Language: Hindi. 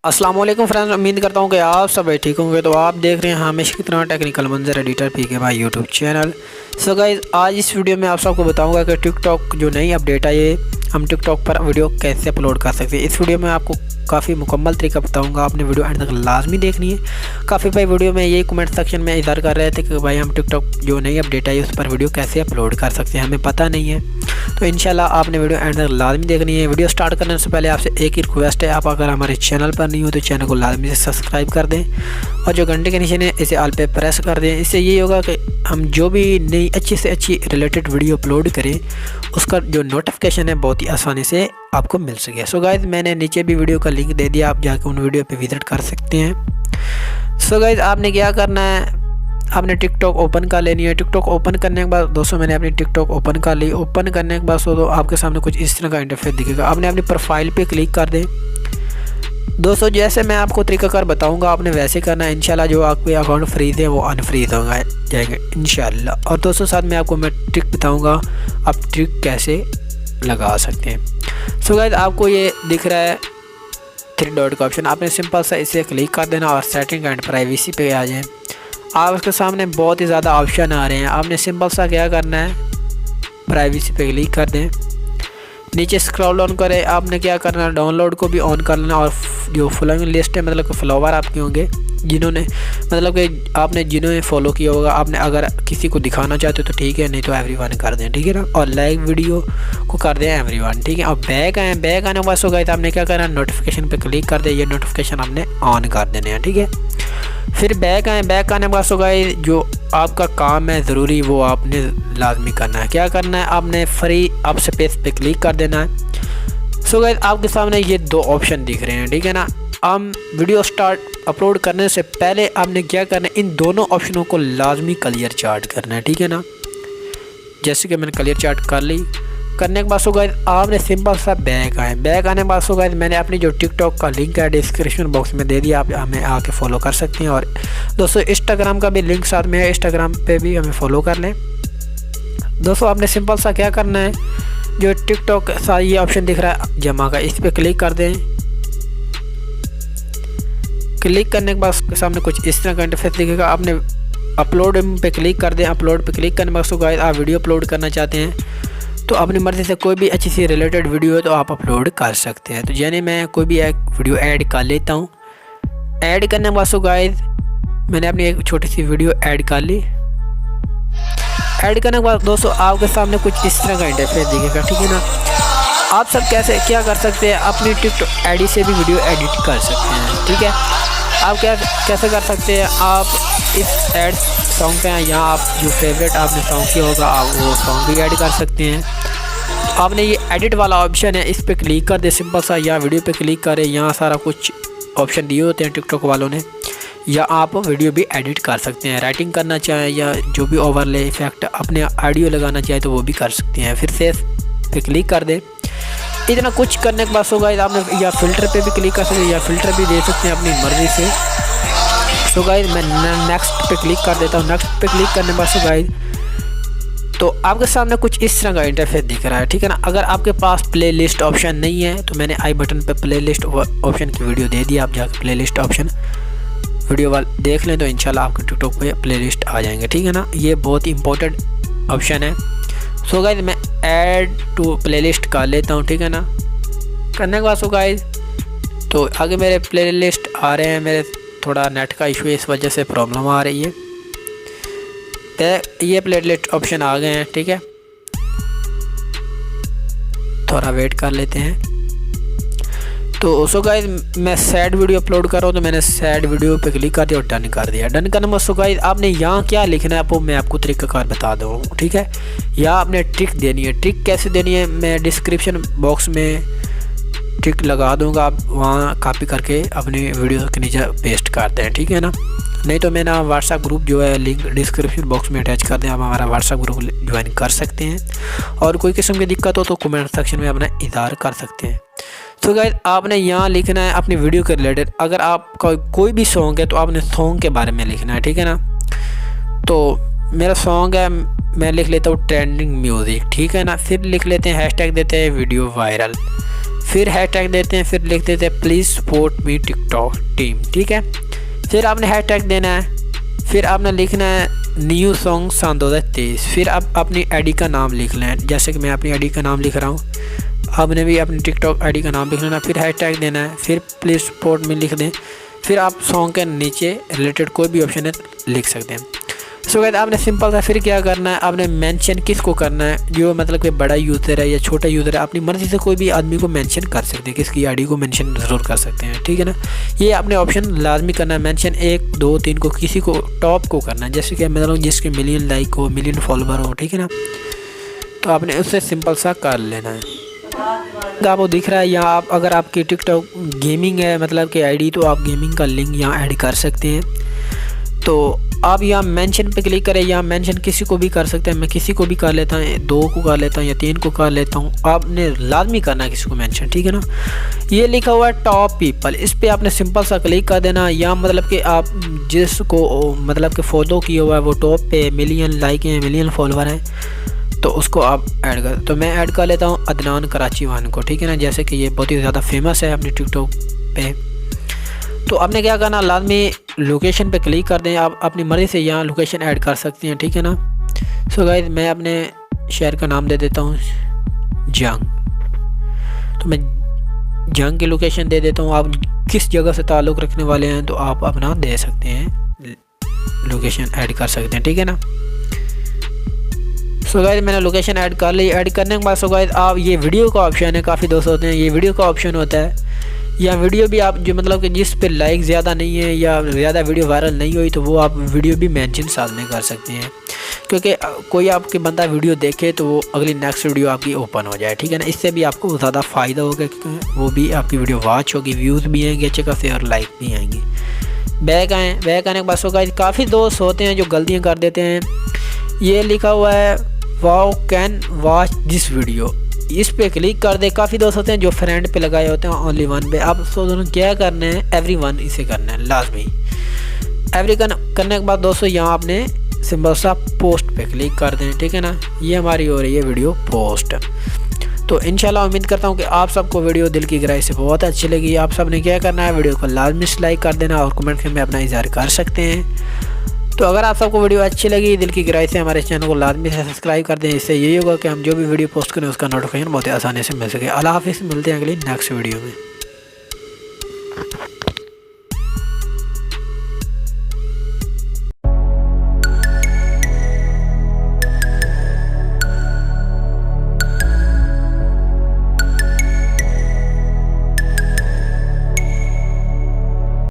अस्सलाम वालेकुम फ्रेंड्स, उम्मीद करता हूँ कि आप सब ठीक होंगे। तो आप देख रहे हैं हमेशा की तरह टेक्निकल मंजर एडिटर पीके भाई यूट्यूब चैनल। सो गाइस, आज इस वीडियो में आप सबको बताऊंगा कि टिकटॉक जो नई अपडेट है ये हम टिकटॉक पर वीडियो कैसे अपलोड कर सकते हैं। इस वीडियो में आपको काफ़ी मुकम्मल तरीका बताऊंगा, आपने वीडियो एंड तक लाजमी देखनी है। काफ़ी भाई वीडियो में यही कमेंट सेक्शन में इज़हार कर रहे थे कि भाई हम टिकटॉक जो नई अपडेट है उस पर वीडियो कैसे अपलोड कर सकते हैं, हमें पता नहीं है। तो इंशाल्लाह आपने वीडियो एंड तक लाजमी देखनी है। वीडियो स्टार्ट करने से पहले आपसे एक ही रिक्वेस्ट है, आप अगर हमारे चैनल पर नहीं हो तो चैनल को लाजमी से सब्सक्राइब कर दें और जो घंटे के निशान है इसे ऑल पे प्रेस कर दें। इससे ये होगा कि हम जो भी नई अच्छी से अच्छी रिलेटेड वीडियो अपलोड करें उसका जो नोटिफिकेशन है बहुत ही आसानी से आपको मिल सके। सो गाइज़, मैंने नीचे भी वीडियो का लिंक दे दिया, आप जाकर उन वीडियो पे विजिट कर सकते हैं। सो गाइज़, आपने क्या करना है, आपने टिकटॉक ओपन कर लेनी है। टिकटॉक ओपन करने के बाद दोस्तों मैंने अपनी टिकटॉक ओपन कर ली। ओपन करने के बाद तो आपके सामने कुछ इस तरह का इंटरफेस दिखेगा। आपने अपनी प्रोफाइल पे क्लिक कर दें। दोस्तों जैसे मैं आपको तरीकाकार बताऊंगा आपने वैसे करना है। इंशाल्लाह जो आपके अकाउंट फ्रीज है वो अनफ्रीज हो जाएंगे इंशाल्लाह। और दोस्तों साथ में आपको मैं ट्रिक बताऊँगा आप ट्रिक कैसे लगा सकते हैं। सो गाइस, आपको ये दिख रहा है 3 डॉट का ऑप्शन, आपने सिंपल सा इसे क्लिक कर देना और सेटिंग एंड प्राइवेसी पे आ जाए। आप उसके सामने बहुत ही ज़्यादा ऑप्शन आ रहे हैं, आपने सिंपल सा क्या करना है, प्राइवेसी पे क्लिक कर दें। नीचे स्क्रॉल डाउन करें, आपने क्या करना है, डाउनलोड को भी ऑन कर लेना और जो फॉलोइंग लिस्ट है मतलब कि फॉलोवर आपके होंगे जिन्होंने मतलब कि आपने जिन्होंने फॉलो किया होगा, आपने अगर किसी को दिखाना चाहते हो तो ठीक है, नहीं तो एवरीवन कर दें, ठीक है ना। और लाइक वीडियो को कर दें एवरीवन, ठीक है। और बैक आए, बैक आने के बाद होगा तो आपने क्या करना है, नोटिफिकेशन पे क्लिक कर दें, ये नोटिफिकेशन आपने ऑन कर देने हैं, ठीक है। फिर बैक आए, बैक आने के बाद होगा जो आपका काम है ज़रूरी वो आपने लाजमी करना है। क्या करना है, आपने फ्री आप स्पेस पे क्लिक कर देना है। सो गाइस, आपके सामने ये 2 ऑप्शन दिख रहे हैं, ठीक है ना। हम वीडियो स्टार्ट अपलोड करने से पहले आपने क्या करना है, इन दोनों ऑप्शनों को लाजमी क्लियर चार्ट करना है, ठीक है ना। जैसे कि मैंने क्लियर चार्ट कर ली, करने के बाद गाइस आपने सिंपल सा बैक आए, बैक आने के बाद गाइस मैंने अपनी जो टिकटॉक का लिंक है डिस्क्रिप्शन बॉक्स में दे दिया, आप हमें आके फॉलो कर सकते हैं। और दोस्तों इंस्टाग्राम का भी लिंक साथ में है, इंस्टाग्राम पे भी हमें फॉलो कर लें। दोस्तों आपने सिंपल सा क्या करना है, जो टिकटॉक सा ये ऑप्शन दिख रहा है जमा का, इस पर क्लिक कर दें। क्लिक करने के बाद सामने कुछ इस तरह का इंटरफेस दिखेगा, आपने अपलोड पे क्लिक कर दें। अपलोड पे क्लिक करने के बाद गाइस आप वीडियो अपलोड करना चाहते हैं तो अपनी मर्ज़ी से कोई भी अच्छी सी रिलेटेड वीडियो है तो आप अपलोड कर सकते हैं। तो यानी मैं कोई भी एक वीडियो ऐड कर लेता हूँ। ऐड करने के बाद गाइस मैंने अपनी एक छोटी सी वीडियो ऐड कर ली। ऐड करने के बाद दोस्तों आपके सामने कुछ इस तरह का इंटरफेस दिखेगा, ठीक है ना। आप सब कैसे क्या कर सकते हैं, अपनी टिकटॉक आईडी से भी वीडियो एडिट कर सकते हैं, ठीक है। आप क्या कैसे कर सकते हैं, आप इस ऐड सॉन्ग पे हैं, यहाँ आप जो फेवरेट आपने सॉन्ग किया होगा आप वो सॉन्ग भी ऐड कर सकते हैं। तो आपने ये एडिट वाला ऑप्शन है, इस पर क्लिक कर दे सिंपल सा, या वीडियो पे क्लिक करें, यहाँ सारा कुछ ऑप्शन दिए होते हैं टिकटॉक वालों ने, या आप वीडियो भी एडिट कर सकते हैं। राइटिंग करना चाहें या जो भी ओवरले इफेक्ट अपने ऑडियो लगाना चाहे तो वो भी कर सकते हैं। फिर सेव पे क्लिक कर दे। इतना कुछ करने के बाद होगा आपने या फ़िल्टर पे भी क्लिक कर सकते हैं या फ़िल्टर भी दे सकते हैं अपनी मर्ज़ी से। सो गाइस मैं नेक्स्ट पे क्लिक कर देता हूँ। नेक्स्ट पे क्लिक करने के बाद गाइस तो आपके सामने कुछ इस तरह का इंटरफेस दिख रहा है, ठीक है ना। अगर आपके पास प्लेलिस्ट ऑप्शन नहीं है तो मैंने आई बटन पे प्लेलिस्ट ऑप्शन की वीडियो दे दी, आप जाकर प्लेलिस्ट ऑप्शन वीडियो वाले देख लें तो इंशाल्लाह आपके टिकटॉक पे प्लेलिस्ट आ जाएंगे, ठीक है ना। ये बहुत इंपॉर्टेंट ऑप्शन है। सो गाइस मैं ऐड टू प्लेलिस्ट कर लेता हूँ, ठीक है ना। करने के बाद गाइस तो आगे मेरे प्लेलिस्ट आ रहे हैं, मेरे थोड़ा नेट का इशू है इस वजह से प्रॉब्लम आ रही है। तो ये प्लेलिस्ट ऑप्शन आ गए हैं, ठीक है। थोड़ा वेट कर लेते हैं। तो सो गाइस मैं सैड वीडियो अपलोड कर रहा हूँ तो मैंने सैड वीडियो पे क्लिक कर दिया और डन कर दिया। डन करने में सो गाइस आपने यहाँ क्या लिखना है मैं आपको तरीकाकार बता दूँ, ठीक है। या आपने ट्रिक देनी है। ट्रिक कैसे देनी है मैं डिस्क्रिप्शन बॉक्स में ट्रिक लगा दूँगा, आप वहाँ कॉपी करके अपनी वीडियो के नीचे पेस्ट करते हैं, ठीक है ना। नहीं तो मैं ना व्हाट्सएप ग्रुप जो है लिंक डिस्क्रिप्शन बॉक्स में अटैच कर दें, आप हमारा व्हाट्सएप ग्रुप ज्वाइन कर सकते हैं। और कोई किस्म की दिक्कत हो तो कमेंट सेक्शन में अपना इज़हार कर सकते हैं। तो गाइस आपने यहाँ लिखना है अपनी वीडियो के रिलेटेड। अगर आपका कोई भी सॉन्ग है तो आपने सॉन्ग के बारे में लिखना है, ठीक है ना। तो मेरा सॉन्ग है मैं लिख लेता हूँ ट्रेंडिंग म्यूज़िक, ठीक है ना। फिर लिख लेते हैं हैशटैग देते हैं वीडियो वायरल, फिर हैशटैग देते हैं, फिर लिख देते हैं please support me TikTok team, ठीक है। फिर आपने हैशटैग देना है, फिर आपने लिखना है न्यू सॉन्ग सन 2023। फिर आप अपनी आईडी का नाम लिख लें, जैसे कि मैं अपनी आईडी का नाम लिख रहा हूँ, आपने भी अपनी टिकटॉक आईडी का नाम लिख लेना। फिर हैशटैग देना है, फिर प्लीज़ सपोर्ट मी लिख दें। फिर आप सॉन्ग के नीचे रिलेटेड कोई भी ऑप्शन है लिख सकते हैं। सो गाइस आपने सिंपल सा फिर क्या करना है, आपने मेंशन किसको करना है, जो मतलब कि बड़ा यूज़र है या छोटा यूज़र है, अपनी मर्ज़ी से कोई भी आदमी को मेंशन कर सकते हैं, किसकी आईडी को मेंशन ज़रूर कर सकते हैं, ठीक है ना। ये आपने ऑप्शन लाजमी करना है, मेंशन 1 2 3 को, किसी को टॉप को करना है, जैसे कि मतलब जिसके मिलियन लाइक हो, मिलियन फॉलोवर हो, ठीक है ना। तो आपने उससे सिंपल सा कर लेना है। आपको दिख रहा है यहाँ, आप अगर आपकी टिकटॉक गेमिंग है मतलब कि आईडी, तो आप गेमिंग का लिंक यहाँ ऐड कर सकते हैं। तो आप यहाँ मेंशन पे क्लिक करें, यहाँ मेंशन किसी को भी कर सकते हैं, मैं किसी को भी कर लेता हूँ, 2 को कर लेता हूँ या 3 को कर लेता हूँ। आपने लाजमी करना है किसी को मेंशन, ठीक है ना। ये लिखा हुआ है टॉप पीपल, इस पर आपने सिंपल सा क्लिक कर देना। या मतलब कि आप जिसको मतलब कि फॉलो किया हुआ है वो टॉप पे मिलियन लाइक हैं, मिलियन फॉलोवर हैं, तो उसको आप ऐड कर। तो मैं ऐड कर लेता हूँ अदनान कराची वान को, ठीक है ना, जैसे कि ये बहुत ही ज़्यादा फेमस है अपनी टिकटॉक पे। तो आपने क्या करना, लाजमी लोकेशन पे क्लिक कर दें, आप अपनी मर्ज़ी से यहाँ लोकेशन ऐड कर सकते हैं, ठीक है ना। सो गाइस मैं अपने शहर का नाम दे देता हूँ जंग, तो मैं जंग की लोकेशन दे देता हूँ। आप किस जगह से ताल्लुक़ रखने वाले हैं तो आप अपना दे सकते हैं, लोकेशन ऐड कर सकते हैं, ठीक है ना। सो गाइस मैंने लोकेशन ऐड कर ली। ऐड करने के बाद सो गाइस आप ये वीडियो का ऑप्शन है, काफ़ी दोस्त होते हैं ये वीडियो का ऑप्शन होता है, या वीडियो भी आप जो मतलब कि जिस पे लाइक ज़्यादा नहीं है या ज़्यादा वीडियो वायरल नहीं हुई, तो वो आप वीडियो भी मेंशन साथ में कर सकते हैं, क्योंकि कोई आपके बंदा वीडियो देखे तो वो अगली नेक्स्ट वीडियो आपकी ओपन हो जाए, ठीक है ना। इससे भी आपको ज़्यादा फ़ायदा होगा, वो भी आपकी वीडियो वॉच होगी, व्यूज़ भी आएंगे अच्छे खासे और लाइक भी आएंगे। बैक आने के बाद सो गाइस काफ़ी दोस्त होते हैं जो गलतियाँ कर देते हैं। ये लिखा हुआ है wow can watch this video, इस पे क्लिक कर दे। काफ़ी दोस्त होते हैं जो फ्रेंड पे लगाए होते हैं ओनली वन पे, आप दोनों क्या करना है, एवरीवन इसे करना है लाजमी। एवरी करने के बाद दोस्तों यहाँ आपने सिंपल सा पोस्ट पे क्लिक कर दें, ठीक है ना। ये हमारी हो रही है वीडियो पोस्ट। तो इंशाल्लाह उम्मीद करता हूँ कि आप सबको वीडियो दिल की गहराई से बहुत अच्छी लगी। आप सब ने क्या करना है, वीडियो को लाजमी से लाइक कर देना और कमेंट में अपना इज़हार कर सकते हैं। तो अगर आप सबको वीडियो अच्छी लगी दिल की गहराई से हमारे चैनल को लाजमी से सब्सक्राइब कर दें, इससे यही होगा कि हम जो भी वीडियो पोस्ट करें उसका नोटिफिकेशन बहुत ही आसानी से मिल सके। अल्लाह हाफिज़, मिलते हैं अगली नेक्स्ट वीडियो में।